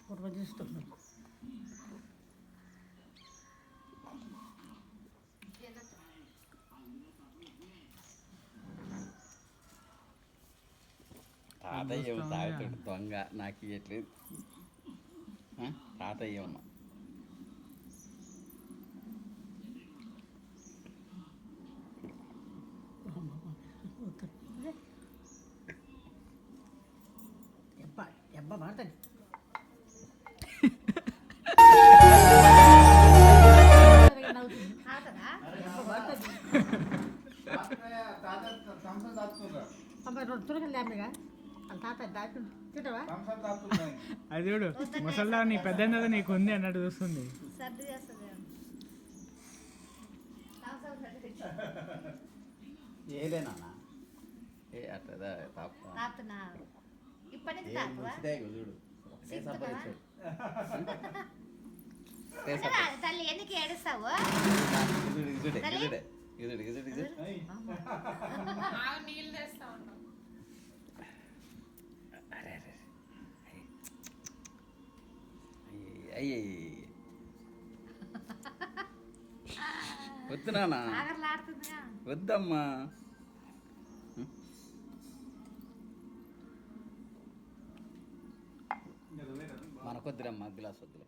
పూర్వ చేస్తున్నాం. తాతయ్య తాగుతాడు దొంగ నాకు ఇవ్వట్లేదు. తాతయ్య అమ్మ అబ్బా పడుతుంది. అది చూడు ముసల్దా నీ పెద్ద నీకు ఉంది అన్నట్టు చూస్తుంది. ఏలేనా ఏ అట్లా చూడు తల్లి ఎందుకు ఏడుస్తావు? వద్దు నాన్న వద్దమ్మా. మనకొద్దురమ్మా గ్లాస్ వద్దులే.